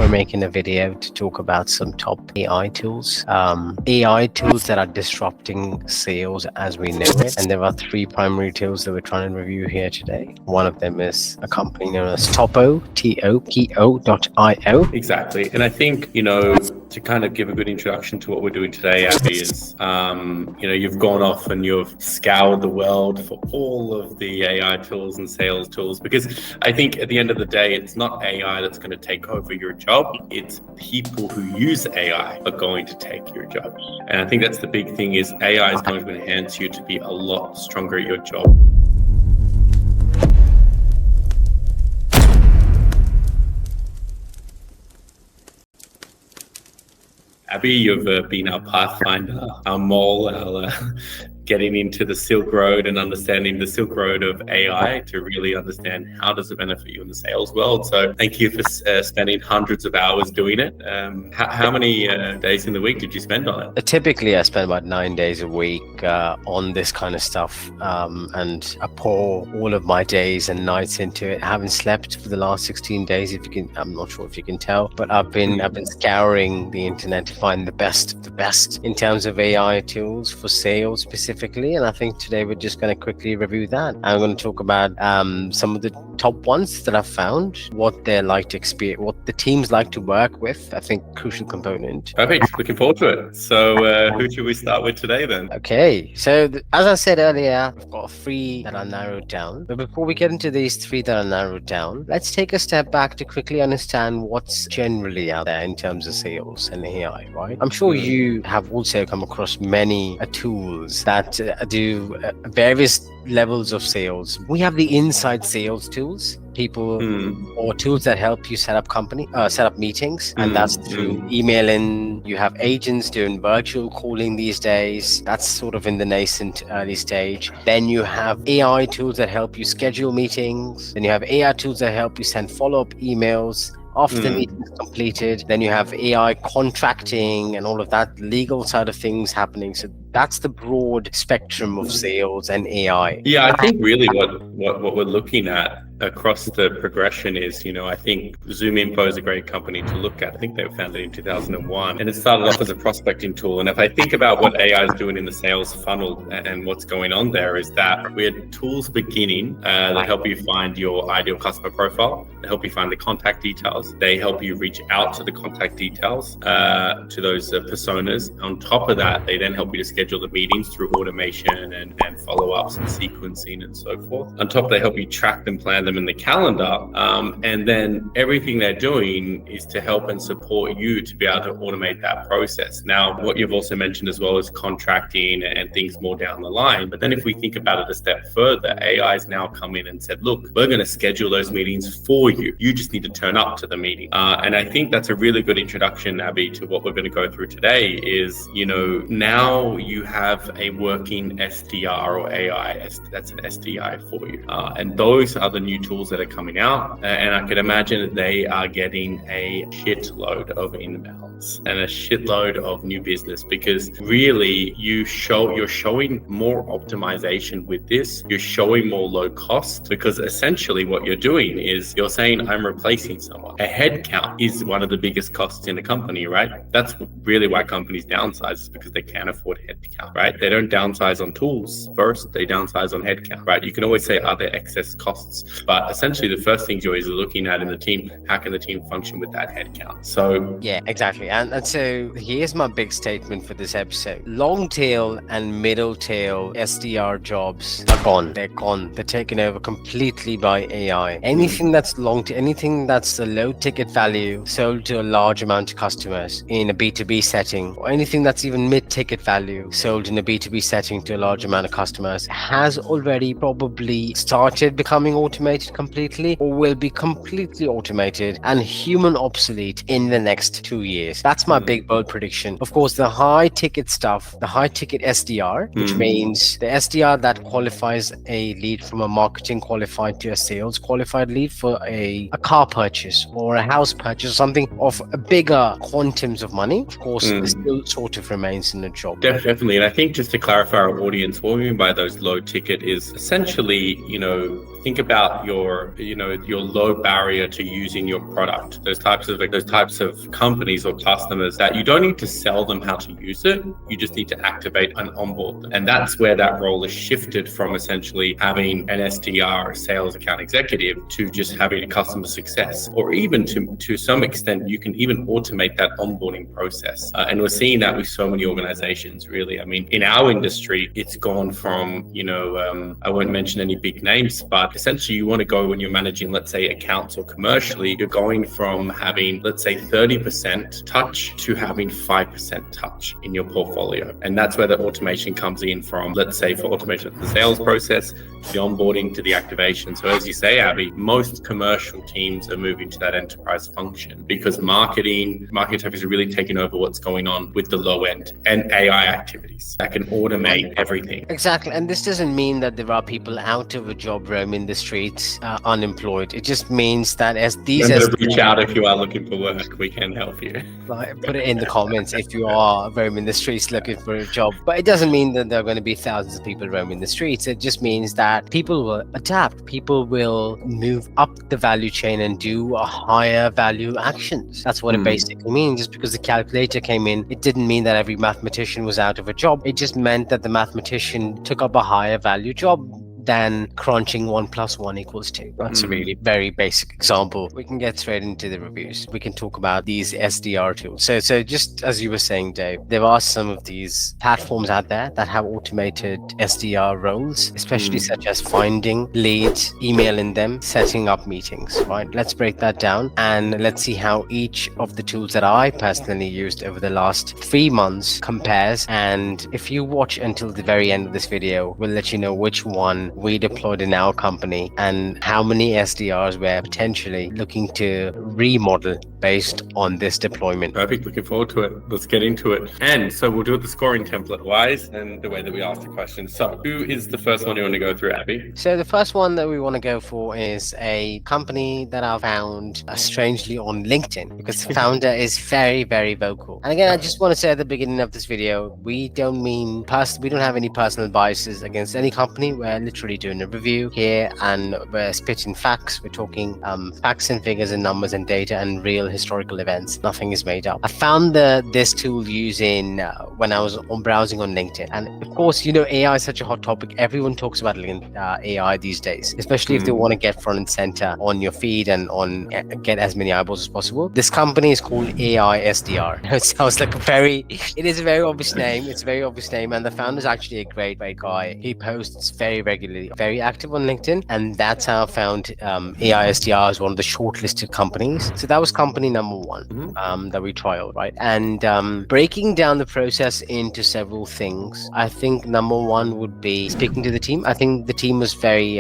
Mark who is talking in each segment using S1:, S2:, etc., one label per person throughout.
S1: we're making a video to talk about some top AI tools. AI tools that are disrupting sales as we know it. And there are three primary tools that we're trying to review here today. One of them is a company known as Topo, Topo.io.
S2: Exactly. And I think, to kind of give a good introduction to what we're doing today, Abby, is, you've gone off and you've scoured the world for all of the AI tools and sales tools, because I think at the end of the day, it's not AI that's going to take over your job. It's people who use AI are going to take your job. And I think that's the big thing, is AI is going to enhance you to be a lot stronger at your job. Abby, you've been our pathfinder, our mole, our getting into the Silk Road and understanding the Silk Road of AI to really understand how does it benefit you in the sales world. So thank you for spending hundreds of hours doing it. How many days in the week did you spend on it?
S1: Typically, I spend about 9 days a week on this kind of stuff, and I pour all of my days and nights into it. I haven't slept for the last 16 days. If you can, I'm not sure if you can tell, but I've been scouring the internet to find the best in terms of AI tools for sales specifically. And I think today we're just going to quickly review that. I'm going to talk about some of the top ones that I've found, what they're like to experience, what the teams like to work with. I think crucial component.
S2: Perfect. Looking forward to it. So who should we start with today then?
S1: Okay. So as I said earlier, I've got three that are narrowed down. But before we get into these three that are narrowed down, let's take a step back to quickly understand what's generally out there in terms of sales and AI, right? I'm sure you have also come across many tools that do various levels of sales. We have the inside sales tools, or tools that help you set up meetings, and that's through emailing. You have agents doing virtual calling these days. That's sort of in the nascent early stage. Then you have AI tools that help you schedule meetings. Then you have AI tools that help you send follow-up emails after the meeting is completed. Then you have AI contracting and all of that legal side of things happening. So that's the broad spectrum of sales and AI.
S2: Yeah, I think really what we're looking at across the progression is, I think ZoomInfo is a great company to look at. I think they were founded in 2001, and it started off as a prospecting tool. And if I think about what AI is doing in the sales funnel and what's going on there, is that we had tools beginning that help you find your ideal customer profile, they help you find the contact details, they help you reach out to the contact details, to those personas. On top of that, they then help you to schedule the meetings through automation and follow-ups and sequencing and so forth. On top, they help you track them, plan them in the calendar, and then everything they're doing is to help and support you to be able to automate that process. Now, what you've also mentioned as well is contracting and things more down the line. But then if we think about it a step further, AI has now come in and said, look, we're going to schedule those meetings for you. You just need to turn up to the meeting. And I think that's a really good introduction, Abby, to what we're going to go through today is, now you have a working SDR or AI. That's an SDI for you. And those are the new tools that are coming out, and I can imagine that they are getting a shitload of inbounds and a shitload of new business, because really you're showing more optimization with this. You're showing more low cost, because essentially what you're doing is you're saying, I'm replacing someone. A headcount is one of the biggest costs in a company, right? That's really why companies downsize, is because they can't afford headcount, right? They don't downsize on tools first, they downsize on headcount, right? You can always say, are there excess costs? But essentially the first things you're always looking at in the team, how can the team function with that headcount? So
S1: yeah, exactly. And so here's my big statement for this episode. Long tail and middle tail SDR jobs are gone. They're gone. They're taken over completely by AI. Anything that's anything that's a low ticket value sold to a large amount of customers in a B2B setting, or anything that's even mid ticket value sold in a B2B setting to a large amount of customers, has already probably started becoming automated completely, or will be completely automated and human obsolete in the next 2 years. That's my big bold prediction. Of course, the high ticket stuff, the high ticket SDR, which means the SDR that qualifies a lead from a marketing qualified to a sales qualified lead for a car purchase or a house purchase, or something of a bigger quantums of money, of course, it still sort of remains in the job.
S2: Definitely. And I think just to clarify our audience, what we mean by those low ticket is essentially, think about your low barrier to using your product. Those types of companies or customers that you don't need to sell them how to use it. You just need to activate and onboard them. And that's where that role is shifted from essentially having an SDR, a sales account executive, to just having a customer success, or even to some extent, you can even automate that onboarding process. And we're seeing that with so many organizations, really. I mean, in our industry, it's gone from, I won't mention any big names, but essentially you want to go when you're managing, let's say, accounts or commercially, you're going from having, let's say, 30% touch to having 5% touch in your portfolio. And that's where the automation comes in from, let's say, for automation of the sales process, the onboarding to the activation. So as you say, Abby, most commercial teams are moving to that enterprise function because marketing tech is really taking over what's going on with the low end and AI activities that can automate everything.
S1: Exactly. And this doesn't mean that there are people out of a job roaming the streets unemployed. It just means that as these
S2: reach out if you are looking for work, we can help you.
S1: Put it in the comments if you are roaming the streets looking for a job. But it doesn't mean that there are going to be thousands of people roaming the streets. It just means that people will adapt. People will move up the value chain and do a higher value actions. That's what it basically means. Just because the calculator came in, it didn't mean that every mathematician was out of a job. It just meant that the mathematician took up a higher value job than crunching 1 + 1 = 2. That's a really very basic example. We can get straight into the reviews. We can talk about these SDR tools. So just as you were saying, Dave, there are some of these platforms out there that have automated SDR roles, especially such as finding leads, emailing them, setting up meetings, right? Let's break that down and let's see how each of the tools that I personally used over the last 3 months compares. And if you watch until the very end of this video, we'll let you know which one we deployed in our company and how many SDRs we're potentially looking to remodel based on this deployment.
S2: Perfect. Looking forward to it. Let's get into it. And so we'll do it the scoring template wise and the way that we ask the questions. So who is the first one you want to go through, Abby?
S1: So the first one that we want to go for is a company that I found strangely on LinkedIn because the founder is very, very vocal. And again, I just want to say at the beginning of this video, we don't have any personal biases against any company. We're literally doing a review here and we're spitting facts. We're talking facts and figures and numbers and data and real historical events. Nothing is made up. I found this tool using when I was browsing on LinkedIn. And of course, AI is such a hot topic. Everyone talks about AI these days, especially if they want to get front and center on your feed and get as many eyeballs as possible. This company is called AI-SDR. It sounds like it is a very obvious name. It's a very obvious name. And the founder is actually a great guy. He posts very regularly, very active on LinkedIn. And that's how I found AI-SDR as one of the shortlisted companies. So that was company number one that we trialed, right? And breaking down the process into several things, I think number one would be speaking to the team. I think the team was very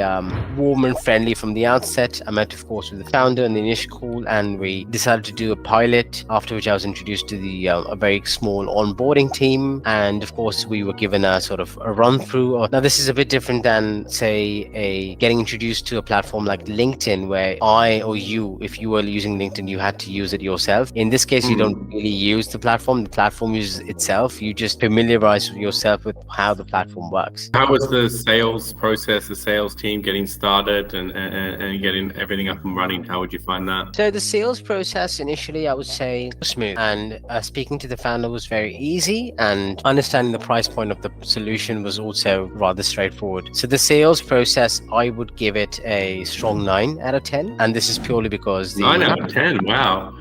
S1: warm and friendly from the outset. I met, of course, with the founder in the initial call, and we decided to do a pilot, after which I was introduced to a very small onboarding team. And of course, we were given a sort of a run through. Now, this is a bit different than, say, getting introduced to a platform like LinkedIn, where I or you, if you were using LinkedIn, you had to use it yourself. In this case, you don't really use the platform uses itself. You just familiarize yourself with how the platform works.
S2: How was the sales process, the sales team getting started and getting everything up and running? How would you find that?
S1: So the sales process initially, I would say, was smooth, and speaking to the founder was very easy, and understanding the price point of the solution was also rather straightforward. So the sales process, I would give it a strong 9 out of 10, and this is purely because
S2: 9 out of 10. Wow.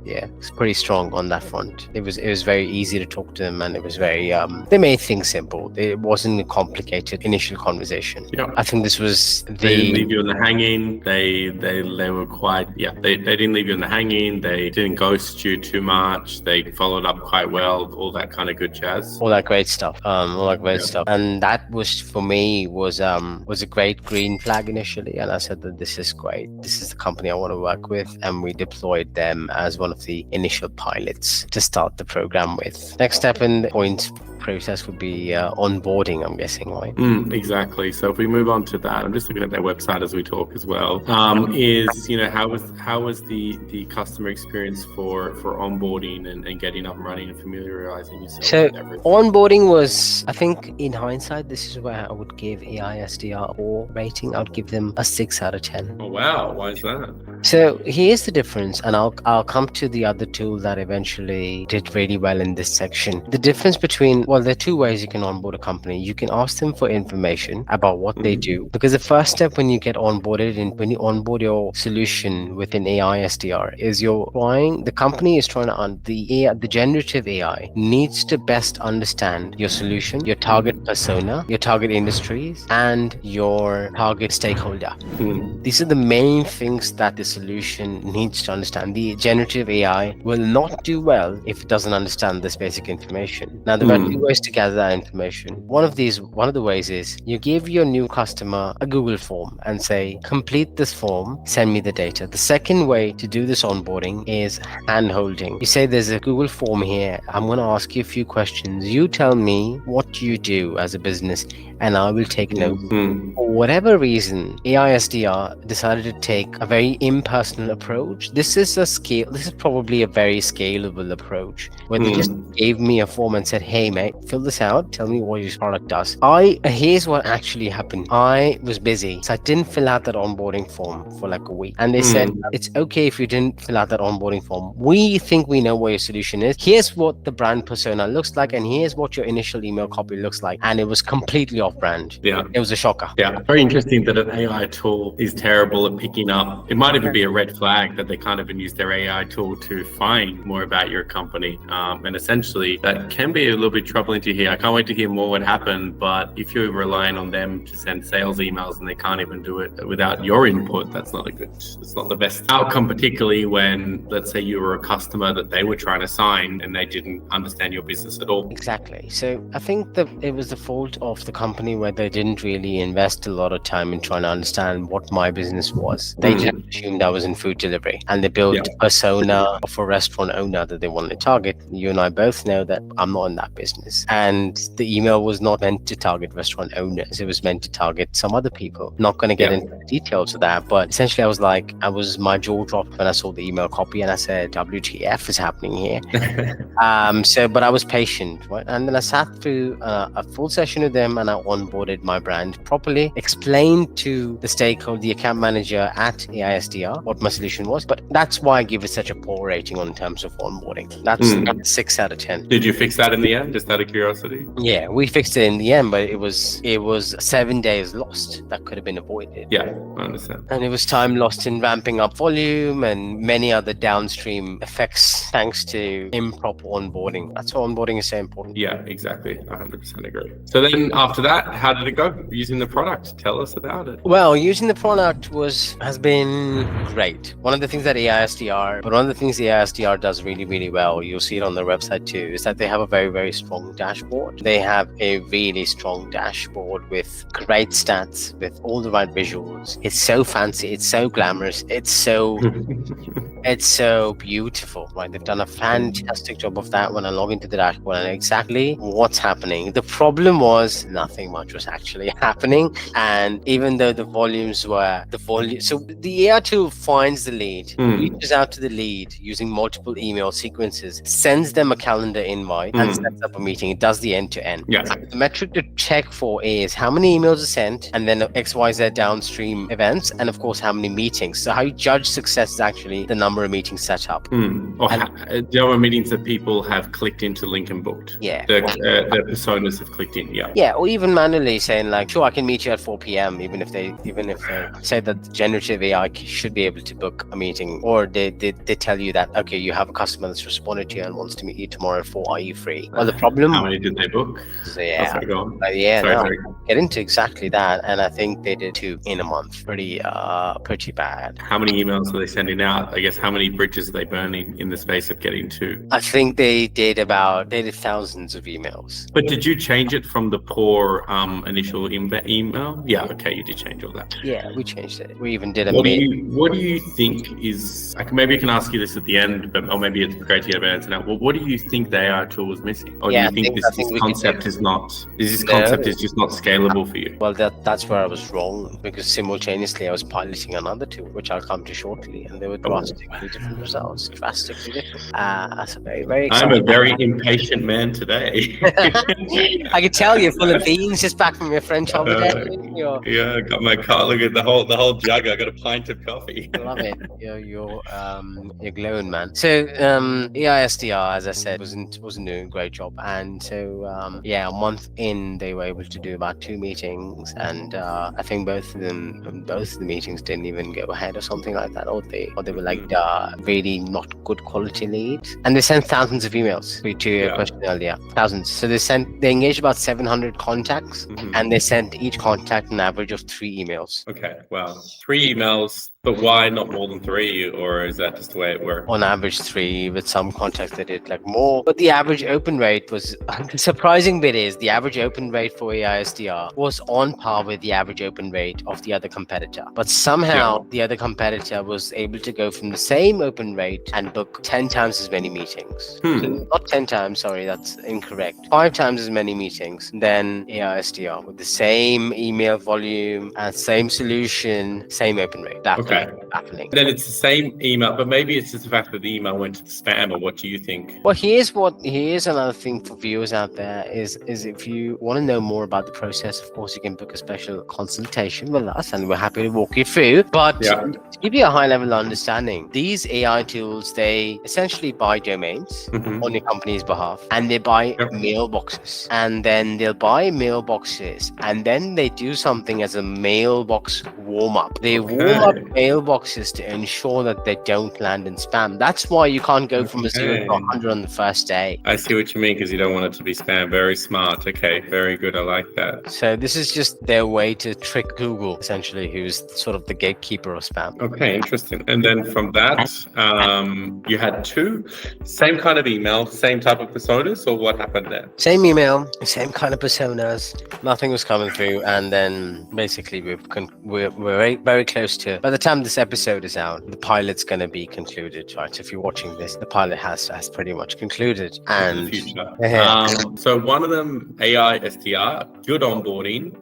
S1: Yeah, it's pretty strong on that front. It was very easy to talk to them, and it was very they made things simple. It wasn't a complicated initial conversation.
S2: Yeah,
S1: I think this was
S2: they didn't leave you in the hanging. They were quite they didn't leave you in the hanging. They didn't ghost you too much. They followed up quite well. All that kind of good jazz.
S1: All that great stuff. Stuff. And that was, for me, was a great green flag initially. And I said that this is great. This is the company I want to work with, and we deployed them as one of the initial pilots to start the program with. Next step in point process would be onboarding, I'm guessing, right?
S2: Exactly. So if we move on to that, I'm just looking at their website as we talk as well. Is how was the customer experience for onboarding and getting up and running and familiarizing yourself
S1: So
S2: with everything?
S1: onboarding was, I think, in hindsight, this is where I would give AI-SDR or rating. I'd give them a 6 out of 10.
S2: Oh wow, why is that?
S1: So here's the difference, and I'll come to the other tool that eventually did really well in this section. The difference between, well, there are two ways you can onboard a company. You can ask them for information about what they do, because the first step when you get onboarded and when you onboard your solution with an AI SDR is the company is trying to the generative AI needs to best understand your solution, your target persona, your target industries, and your target stakeholder. These are the main things that the solution needs to understand. The generative AI will not do well if it doesn't understand this basic information. Now, there are two ways to gather that information. One of the ways is you give your new customer a Google form and say, complete this form, send me the data. The second way to do this onboarding is hand-holding. You say, there's a Google form here. I'm going to ask you a few questions. You tell me what you do as a business, and I will take notes. For whatever reason, AI-SDR decided to take a very impersonal approach. This is probably a very scalable approach, where they just gave me a form and said, hey mate, fill this out, tell me what your product does. Here's what actually happened. I was busy, so I didn't fill out that onboarding form for like a week. And they said, it's okay if you didn't fill out that onboarding form. We think we know what your solution is. Here's what the brand persona looks like, and here's what your initial email copy looks like. And it was completely off brand.
S2: Yeah.
S1: It was a shocker.
S2: Yeah. Very interesting that an AI tool is terrible at picking up. It might even be a red flag that they can't even use their AI tool to find more about your company. And essentially that can be a little bit troubling to hear. I can't wait to hear more what happened, but if you're relying on them to send sales emails and they can't even do it without your input, it's not the best outcome, particularly when, let's say, you were a customer that they were trying to sign and they didn't understand your business at all.
S1: Exactly. So I think that it was the fault of the company where they didn't really invest a lot of time in trying to understand what my business was. They just assumed I was in food delivery, and they built a persona of a restaurant owner that they wanted to target. You and I both know that I'm not in that business, and the email was not meant to target restaurant owners. It was meant to target some other people. Not going to get into the details of that, but essentially my jaw dropped when I saw the email copy and I said, WTF is happening here? But I was patient, right? And then I sat through a full session with them and I onboarded my brand properly, explained to the stakeholder, the account manager at AI-SDR, what my solution was. But that's why I give it such a poor rating in terms of onboarding. That's 6 out of 10.
S2: Did you fix that in the end, just out of curiosity?
S1: Yeah, we fixed it in the end, but it was 7 days lost that could have been avoided.
S2: Yeah, I understand.
S1: And it was time lost in ramping up volume and many other downstream effects thanks to improper onboarding. That's why onboarding is so important.
S2: Yeah, exactly. 100% agree. So then after that, how did it go using the product? Tell us about it.
S1: Well, using the product has been great. One of the things the AI-SDR does really, really well, you'll see it on their website too, is that they have a very, very strong dashboard. They have a really strong dashboard with great stats, with all the right visuals. It's so fancy, it's so glamorous, it's so beautiful, right? They've done a fantastic job of that. When I log into the dashboard, I know exactly what's happening. The problem was nothing much was actually happening. And even though so the AI tool finds the lead, reaches out to the lead using multiple email sequences, sends them a calendar invite and sets up a meeting. It does the end-to-end.
S2: Yeah.
S1: The metric to check for is how many emails are sent, and then XYZ downstream events, and of course how many meetings. So how you judge success is actually the number of meetings set up.
S2: Or there are meetings that people have clicked into link and booked.
S1: Yeah.
S2: The personas have clicked in. Yeah.
S1: Yeah, or even manually saying like, sure, I can meet you at 4 p.m. even if they say that generative AI should be able to book a meeting, or they tell you that, okay, you have a customer that's responded to you and wants to meet you tomorrow at 4. Are you free? Well, the problem.
S2: How many did they book?
S1: Yeah.
S2: Go on.
S1: Sorry. Get into exactly that, and I think they did 2 in a month. Pretty bad.
S2: How many emails are they sending out? I guess how many bridges are they burning in the space of getting 2?
S1: I think they did thousands of emails.
S2: But did you change it from the poor initial email? Yeah, okay, you did change all that.
S1: Yeah, we changed it. We even did a
S2: What do you think is, maybe I can ask you this at the end, or maybe it's great to get an answer now. Well, what do you think the AI tool was missing? Or do you think this concept is just not scalable for you?
S1: Well, that's where I was wrong, because simultaneously I was piloting another tool, which I'll come to shortly, and they were drastically different results, drastically different. That's very, very exciting.
S2: I'm a very impatient man today.
S1: I could tell you're full of beans just back from your French holiday.
S2: Yeah, I got my car. Look at the whole jug. I got a pint of coffee.
S1: I love it. You're glowing, man. So AI-SDR, as I said, wasn't doing a great job, and so a month in, they were able to do about 2 meetings, and I think both of the meetings didn't even go ahead or something like that, or they were like really not good quality leads, and they sent thousands of emails to your question earlier, thousands. So they engaged about 700 contacts, and they sent each contact an average of 3 emails.
S2: Okay, wow, 3 emails. But why not more than 3, or is that just the way it worked?
S1: On average 3, with some contacts that did like more. But the average open rate was, the surprising bit is the average open rate for AI-SDR was on par with the average open rate of the other competitor. But somehow the other competitor was able to go from the same open rate and book 10 times as many meetings. So not 10 times, sorry, that's incorrect. 5 times as many meetings than AI-SDR with the same email volume and same solution, same open rate. Baffling.
S2: Then it's the same email, but maybe it's just the fact that the email went to the spam, or what do you think?
S1: Well, here's another thing for viewers out there is if you want to know more about the process, of course, you can book a special consultation with us, and we're happy to walk you through. But to give you a high level understanding, these AI tools, they essentially buy domains on your company's behalf, and they buy mailboxes, and then they'll buy mailboxes, and then they do something as a mailbox warm up. They warm up mailboxes to ensure that they don't land in spam. That's why you can't go from a 0 to 100 on the first day.
S2: I see what you mean, because you don't want it to be spam. Very smart. Okay, very good. I like that.
S1: So this is just their way to trick Google, essentially, who's sort of the gatekeeper of spam.
S2: Okay, interesting. And then from that, you had 2 same kind of email, same type of personas, or what happened there?
S1: Same email, same kind of personas. Nothing was coming through, and then basically we're very, very close to. By the time this episode is out, the pilot's going to be concluded, right? So if you're watching this, the pilot has pretty much concluded. And
S2: the future. So one of them, AI-SDR, good onboarding.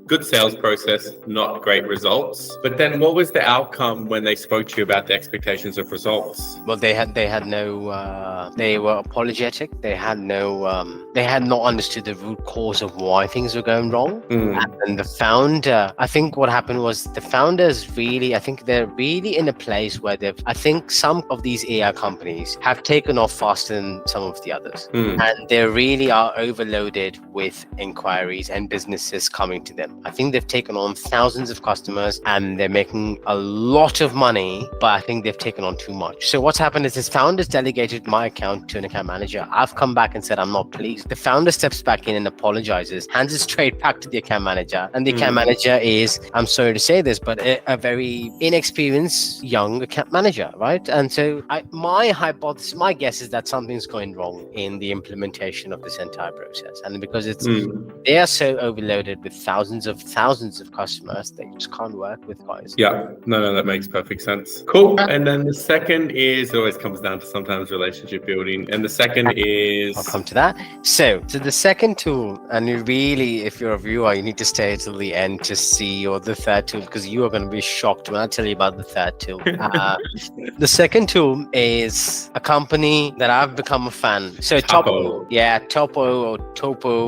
S2: Good sales process, not great results. But then what was the outcome when they spoke to you about the expectations of results?
S1: Well, they had no, they were apologetic. They had not understood the root cause of why things were going wrong. And the founder, I think what happened was the founders really, I think they're really in a place where I think some of these AI companies have taken off faster than some of the others. And they really are overloaded with inquiries and businesses coming to them. I think they've taken on thousands of customers and they're making a lot of money, but I think they've taken on too much. So what's happened is his founders delegated my account to an account manager. I've come back and said, I'm not pleased. The founder steps back in and apologizes, hands it straight back to the account manager. And the account manager is, I'm sorry to say this, but a very inexperienced young account manager, right? And so my hypothesis, my guess is that something's going wrong in the implementation of this entire process. And because they are so overloaded with thousands of customers, they just can't work with guys.
S2: No, that makes perfect sense. Cool. And then the second is, it always comes down to sometimes relationship building, and the second is,
S1: I'll come to that. So the second tool, and you really, if you're a viewer, you need to stay till the end to see, or the third tool, because you are going to be shocked when I tell you about the third tool. The second tool is a company that I've become a fan. So Topo,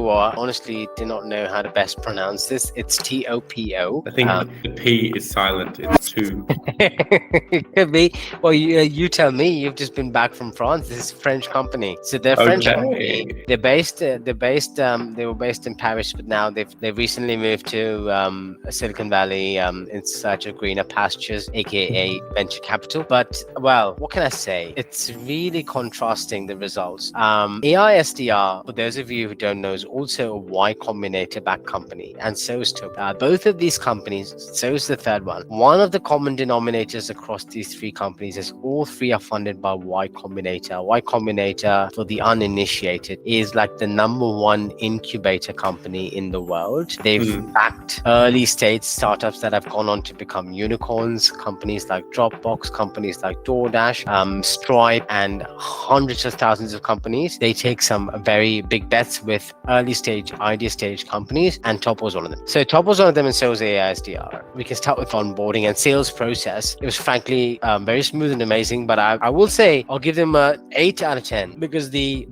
S1: or honestly do not know how to best pronounce this. It's TOPO.
S2: I think the P is silent. It's 2.
S1: It could be. Well, you tell me. You've just been back from France. This is a French company. So they're French company. They were based in Paris, but now they've recently moved to Silicon Valley in search of greener pastures, aka venture capital. But well, what can I say? It's really contrasting the results. AI-SDR, for those of you who don't know, is also a Y Combinator backed company, and so so is Topo. Both of these companies, so is the third one. One of the common denominators across these three companies is all three are funded by Y Combinator. Y Combinator, for the uninitiated, is like the number one incubator company in the world. They've backed early stage startups that have gone on to become unicorns, companies like Dropbox, companies like DoorDash, Stripe, and hundreds of thousands of companies. They take some very big bets with early stage, idea stage companies, and Topo is one of them. So Topo is one of them, and so is AI-SDR. We can start with onboarding and sales process. It was frankly very smooth and amazing, but I will say I'll give them a 8 out of 10 because the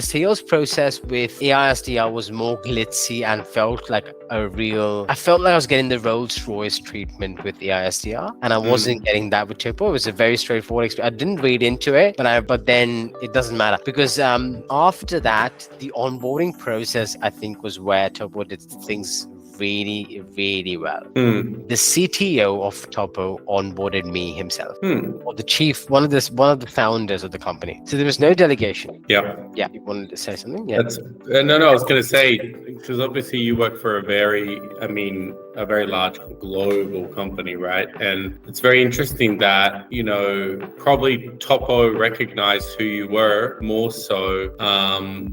S1: sales process with AI-SDR was more glitzy and felt like I felt like I was getting the Rolls Royce treatment with AI-SDR, and I wasn't getting that with Topo. It was a very straightforward experience. I didn't read into it, but then it doesn't matter because after that, the onboarding process I think was where Topo did things really, really well. The CTO of Topo onboarded me himself, or the chief, one of the founders of the company. So there was no delegation.
S2: Yeah.
S1: You wanted to say something? Yeah.
S2: That's no. I was going to say, because obviously you work for a very large global company, right? And it's very interesting that probably Topo recognized who you were more so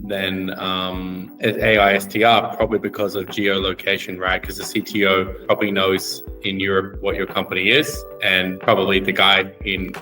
S2: than AI-SDR, probably because of geolocation, right? Because the CTO probably knows in Europe what your company is, and probably the guy in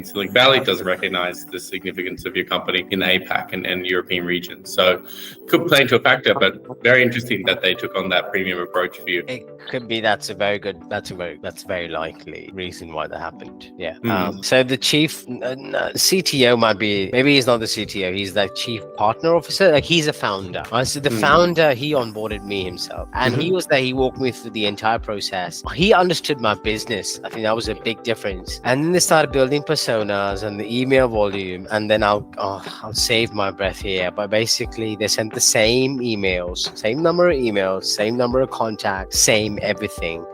S2: Silicon Valley doesn't recognize the significance of your company in the APAC and European region. So could play into a factor, but very interesting that they took on that premium approach for you.
S1: It could be that's a very likely reason why that happened. Yeah. So the chief CTO maybe he's not the CTO, he's the chief partner officer. Like he's a founder. So the founder, he onboarded me himself, and he was there. He walked me through the entire process. He understood my business. I think that was a big difference. And then they started building personas and the email volume. And then I'll save my breath here. But basically, they sent the same emails, same number of emails, same number of contacts, same everything.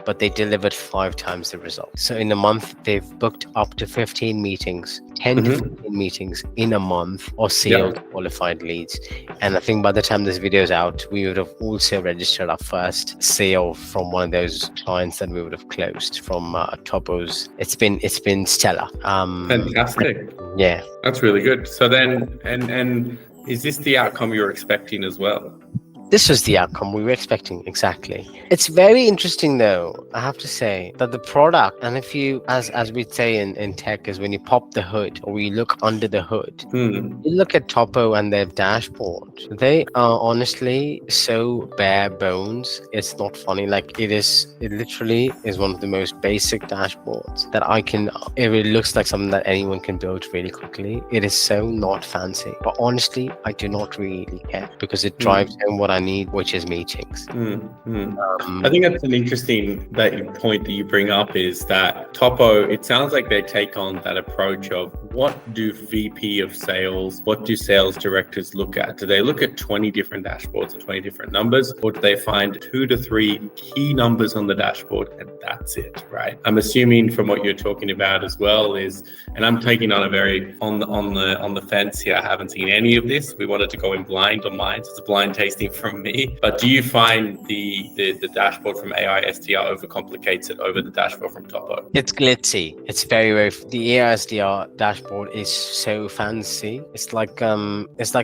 S1: But they delivered 5 times the results. So in a month, they've booked up to 15 meetings, 10 to 15 meetings in a month of sales qualified leads. And I think by the time this video is out, we would have also registered our first sale from one of those clients that we would have closed from Topo's. It's been stellar.
S2: Fantastic.
S1: Yeah.
S2: That's really good. So then, and is this the outcome you're expecting as well?
S1: This was the outcome we were expecting, exactly. It's very interesting, though, I have to say, that the product, and if you, as we say in tech, is when you pop the hood or you look under the hood, you look at Topo and their dashboard. They are honestly so bare bones. It's not funny. Like it literally is one of the most basic dashboards that it looks like something that anyone can build really quickly. It is so not fancy. But honestly, I do not really care because it drives home what I need, which is meetings.
S2: I think that's an interesting point that you bring up, is that Topo, it sounds like they take on that approach of what do VP of sales, what do sales directors look at? Do they look at 20 different dashboards or 20 different numbers, or do they find 2 to 3 key numbers on the dashboard and that's it, right? I'm assuming from what you're talking about as well is, and I'm taking on a very on the fence here. I haven't seen any of this. We wanted to go in blind on mine, so it's a blind tasting from me. But do you find the dashboard from AI-SDR overcomplicates it over the dashboard from Topo?
S1: It's glitzy. It's very the AI-SDR dashboard is so fancy. It's like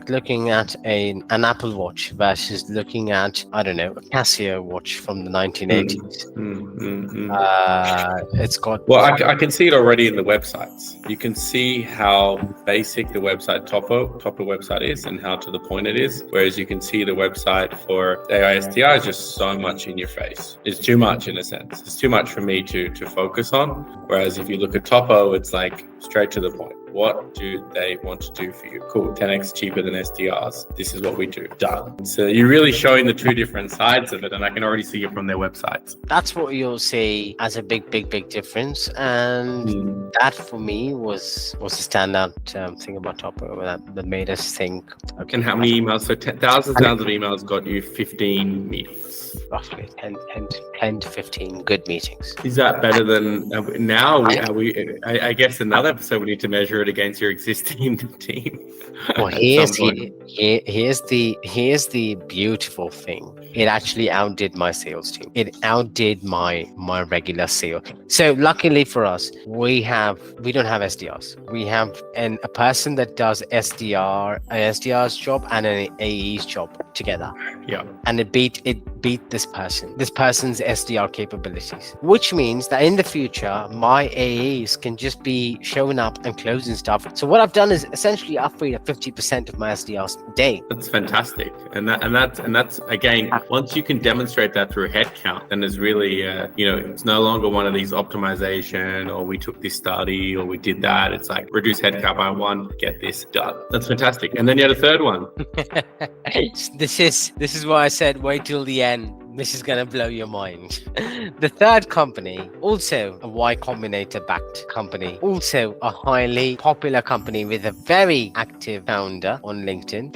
S1: looking at an Apple Watch versus looking at, I don't know, a Casio watch from the 1980s. It's got.
S2: Well, I can see it already in the websites. You can see how basic the website Topo website is and how to the point it is. Whereas you can see the website for AI-SDR is just so much in your face. It's too much in a sense. It's too much for me to focus on. Whereas if you look at Topo, it's like straight to the point. What do they want to do for you? Cool, 10x cheaper than SDRs. This is what we do. Done. So you're really showing the 2 different sides of it, and I can already see it from their websites.
S1: That's what you'll see as a big difference, and that for me was a standout thing about Topo that made us think. Okay,
S2: and how many emails? So thousands of emails got you 15 meetings.
S1: Roughly 10 to 15 good meetings.
S2: Is that better than now? I guess another episode we need to measure measure it against your existing team
S1: Well,
S2: at some point.
S1: here's the beautiful thing. It actually outdid my sales team. It outdid my regular sale. So luckily for us, we don't have SDRs. We have a person that does SDR's job and an AE's job together.
S2: Yeah.
S1: And it beat this person's SDR capabilities, which means that in the future my AEs can just be showing up and closing stuff. So what I've done is essentially I've freed up 50% of my SDRs a day.
S2: That's fantastic, and that's again, once you can demonstrate that through headcount, then there's really it's no longer one of these optimization or we took this study or we did that. It's like reduce headcount by 1, get this done. That's fantastic. And then you had a third one.
S1: This is why I said wait till the end. This is going to blow your mind. The third company, also a Y Combinator backed company, also a highly popular company with a very active founder on LinkedIn,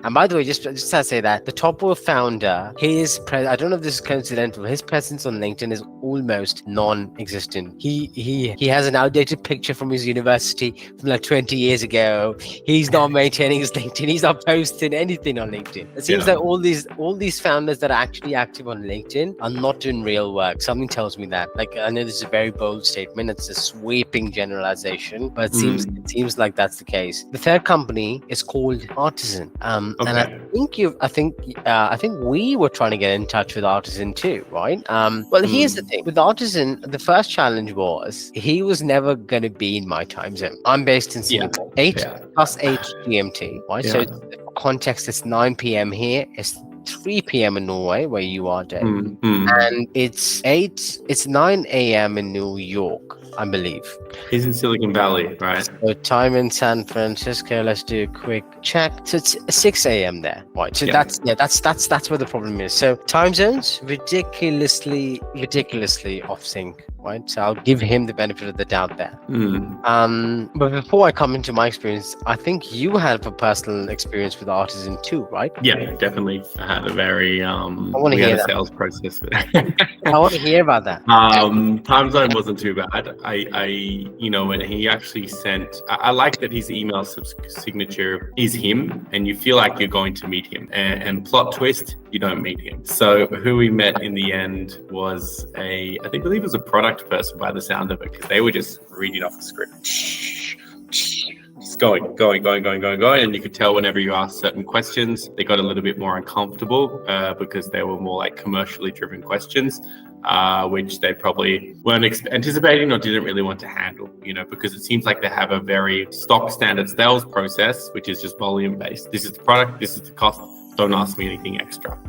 S1: And by the way, just to say that the top founder, I don't know if this is coincidental, his presence on LinkedIn is almost non-existent. He has an outdated picture from his university from like 20 years ago. He's not maintaining his LinkedIn. He's not posting anything on LinkedIn. It seems like all these founders that are actually active on LinkedIn are not doing real work. Something tells me that. Like, I know this is a very bold statement. It's a sweeping generalization, but it seems like that's the case. The third company is called Artisan. And I think we were trying to get in touch with Artisan too, right? Here's the thing. With Artisan, the first challenge was he was never going to be in my time zone. I'm based in Singapore. 8 plus 8 GMT, right? So for context, it's 9 p.m. here. It's 3 p.m. in Norway, where you are, Dave. And it's 9 a.m. in New York, I believe.
S2: He's in Silicon Valley, right?
S1: So time in San Francisco, let's do a quick check. So it's 6 a.m. there, right? So that's where the problem is. So time zones ridiculously off sync, right? So I'll give him the benefit of the doubt there. But before I come into my experience, I think you have a personal experience with Artisan too, right?
S2: Yeah, definitely. I had a very sales process with it.
S1: I want to hear about that.
S2: Time zone wasn't too bad. When he actually sent, I like that his email signature is him, and you feel like you're going to meet him. And plot twist, you don't meet him. So who we met in the end was I believe it was a product person by the sound of it, because they were just reading off the script. Just going, and you could tell whenever you asked certain questions, they got a little bit more uncomfortable because they were more like commercially driven questions, which they probably weren't anticipating or didn't really want to handle, because it seems like they have a very stock standard sales process, which is just volume based. This is the product, this is the cost. Don't ask me anything extra.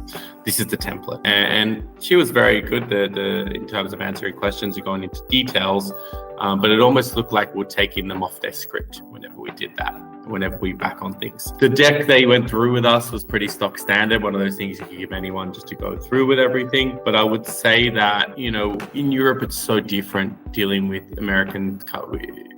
S2: This is the template. And she was very good in terms of answering questions and going into details. But it almost looked like we're taking them off their script whenever we did that, whenever we back on things. The deck they went through with us was pretty stock standard, one of those things you can give anyone just to go through with everything. But I would say that, in Europe, it's so different dealing with American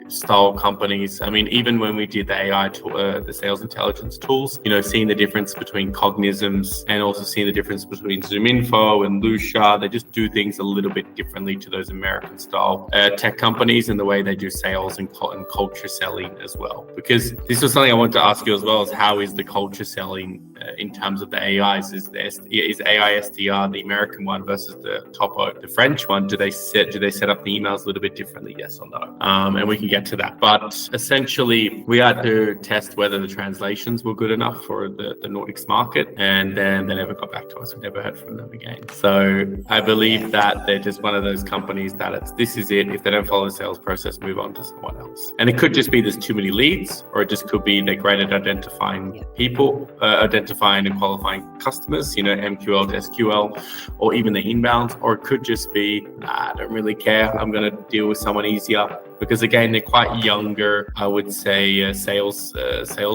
S2: style companies. I mean, even when we did the AI the sales intelligence tools, seeing the difference between Cognisms and also seeing the difference between ZoomInfo and Lucia, they just do things a little bit differently to those American style tech companies and the way they do sales and culture selling as well. Because this was something I wanted to ask you as well, is how is the culture selling in terms of the AIs? Is AI-SDR the American one versus the French one? Do they set up the emails a little bit differently? Yes or no? And we can get to that. But essentially, we had to test whether the translations were good enough for the Nordics market, and then they never got back to us. We never heard from them again. So I believe that they're just one of those companies that this is it. If they don't follow the sales process, move on to someone else. And it could just be there's too many leads, or it just could be they're great at identifying people, identifying and qualifying customers, MQL to SQL, or even the inbounds, or it could just be, I don't really care. I'm going to deal with someone easier. Because again, they're quite younger, I would say, sales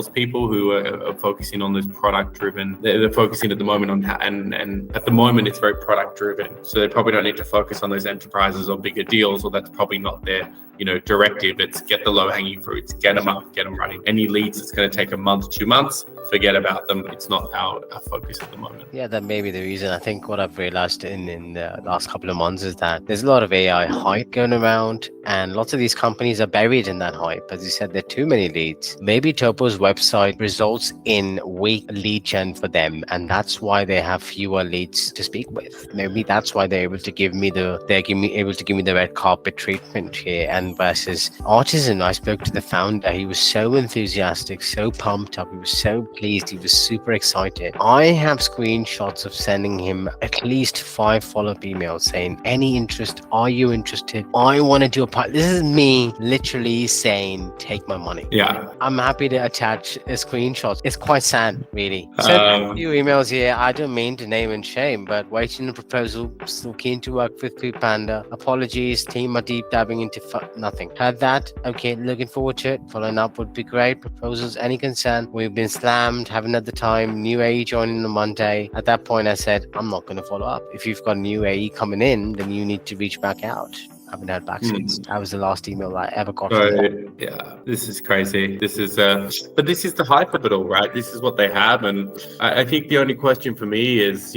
S2: people who are focusing on this product driven. They're focusing at the moment on and at the moment it's very product driven. So they probably don't need to focus on those enterprises or bigger deals, or that's probably not their directive. It's get the low hanging fruits, get them up, get them running. Any leads, it's going to take a month, 2 months. forget about them. It's not our focus at the moment.
S1: Yeah, that may be the reason. I think what I've realized in the last couple of months is that there's a lot of AI hype going around, and lots of these companies are buried in that hype. As you said, there are too many leads. Maybe Topo's website results in weak lead gen for them, and that's why they have fewer leads to speak with. Maybe that's why they're able to give me the red carpet treatment here. And versus Artisan, I spoke to the founder. He was so enthusiastic, so pumped up. He was so pleased. He was super excited. I have screenshots of sending him at least 5 follow-up emails saying, any interest? Are you interested? I want to do a part. This is me literally saying, take my money.
S2: Yeah.
S1: I'm happy to attach a screenshot. It's quite sad, really. So a few emails here. I don't mean to name and shame, but waiting the proposal. Still keen to work with Panda. Apologies, team are deep diving into nothing. Heard that? Okay, looking forward to it. Following up would be great. Proposals, any concern? We've been slammed, haven't had the time. New AE joining on Monday. At that point, I said, I'm not going to follow up. If you've got a new AE coming in, then you need to reach back out. I haven't heard back since. That was the last email I ever got.
S2: Yeah, this is crazy. This is, but this is the hype of it all, right? This is what they have, and I think the only question for me is,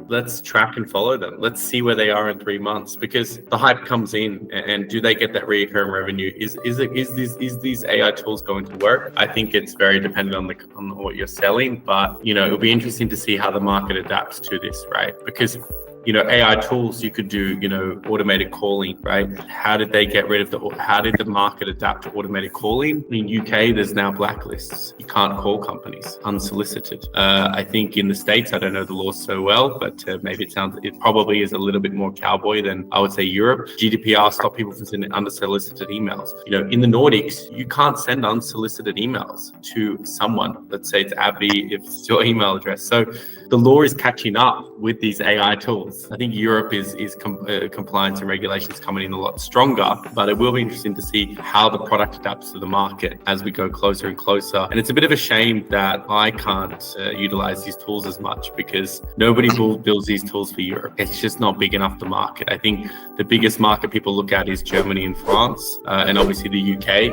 S2: let's track and follow them. Let's see where they are in 3 months, because the hype comes in, and do they get that recurring revenue? Is these AI tools going to work? I think it's very dependent on what you're selling, but it'll be interesting to see how the market adapts to this, right? Because AI tools, you could do, automated calling, right? How did they get rid of how did the market adapt to automated calling? In UK, there's now blacklists. You can't call companies unsolicited. I think in the States, I don't know the laws so well, but maybe it probably is a little bit more cowboy than I would say Europe. GDPR stopped people from sending unsolicited emails. In the Nordics, you can't send unsolicited emails to someone. Let's say it's Abby, if it's your email address. So the law is catching up with these AI tools. I think Europe is compliance and regulations coming in a lot stronger, but it will be interesting to see how the product adapts to the market as we go closer and closer. And it's a bit of a shame that I can't utilize these tools as much, because nobody builds these tools for Europe. It's just not big enough, the market. I think the biggest market people look at is Germany and France, and obviously the UK.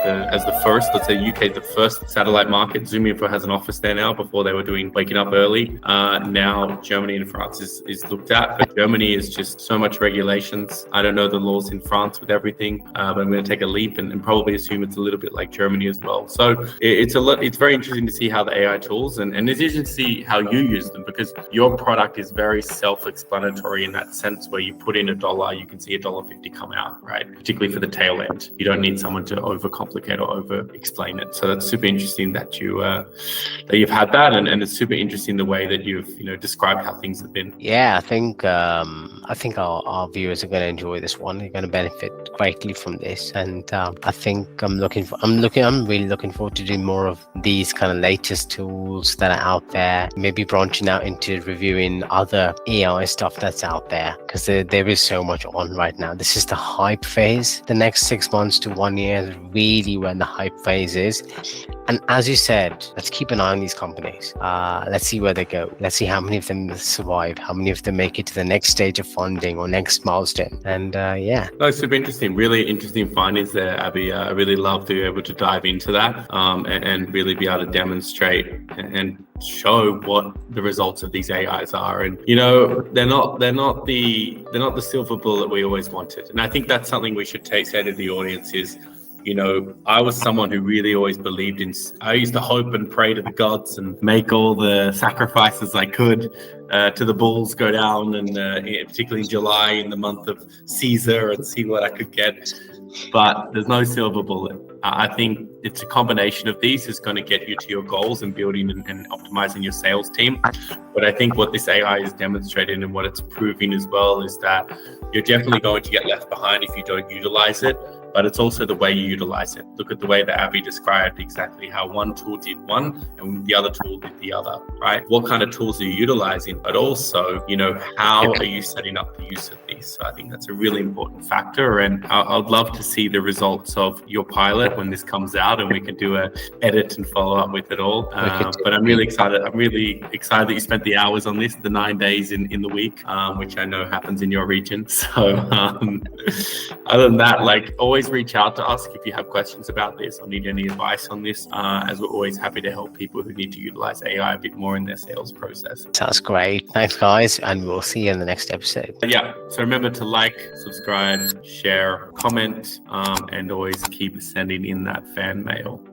S2: As the first, let's say UK, the first satellite market. ZoomInfo has an office there now. Before they were doing waking up early. Now Germany and France is looked at, but Germany is just so much regulations. I don't know the laws in France with everything, but I'm going to take a leap and probably assume it's a little bit like Germany as well. So it's very interesting to see how the AI tools and it's interesting to see how you use them, because your product is very self-explanatory in that sense, where you put in $1, you can see $1.50 come out, right? Particularly for the tail end. You don't need someone to overcomplicate or over explain it. So that's super interesting that you've had that, and it's super interesting the way that you've described how things have been.
S1: Yeah, I think our viewers are going to enjoy this one. They're going to benefit greatly from this, and I think I'm really looking forward to doing more of these kind of latest tools that are out there. Maybe branching out into reviewing other AI stuff that's out there, because there is so much on right now. This is the hype phase. The next 6 months to 1 year is really when the hype phase is. And as you said, let's keep an eye on these companies. Let's see where they go. Let's see how many of them survive, how many of them make it to the next stage of funding or next milestone. And
S2: No, super interesting. Really interesting findings there, Abby. I really love to be able to dive into that and really be able to demonstrate and show what the results of these AIs are. And they're not the silver bullet we always wanted. And I think that's something we should say to the audience is, I was someone who really always believed I used to hope and pray to the gods and make all the sacrifices I could to the bulls go down, and particularly in July, in the month of Caesar, and see what I could get. But there's no silver bullet. I think it's a combination of these is going to get you to your goals and building and optimizing your sales team. But I think what this AI is demonstrating and what it's proving as well is that you're definitely going to get left behind if you don't utilize it. But it's also the way you utilize it. Look at the way that Abby described exactly how one tool did one and the other tool did the other, right? What kind of tools are you utilizing? But also, how are you setting up the use of these? So I think that's a really important factor. And I'd love to see the results of your pilot when this comes out, and we can do a edit and follow up with it all. But I'm really excited. I'm really excited that you spent the hours on this, the 9 days in the week, which I know happens in your region. So other than that, always always reach out to us if you have questions about this or need any advice on this, as we're always happy to help people who need to utilize AI a bit more in their sales process.
S1: Sounds great. Thanks, guys, and we'll see you in the next episode.
S2: Yeah, so remember to like, subscribe, share, comment, and always keep sending in that fan mail.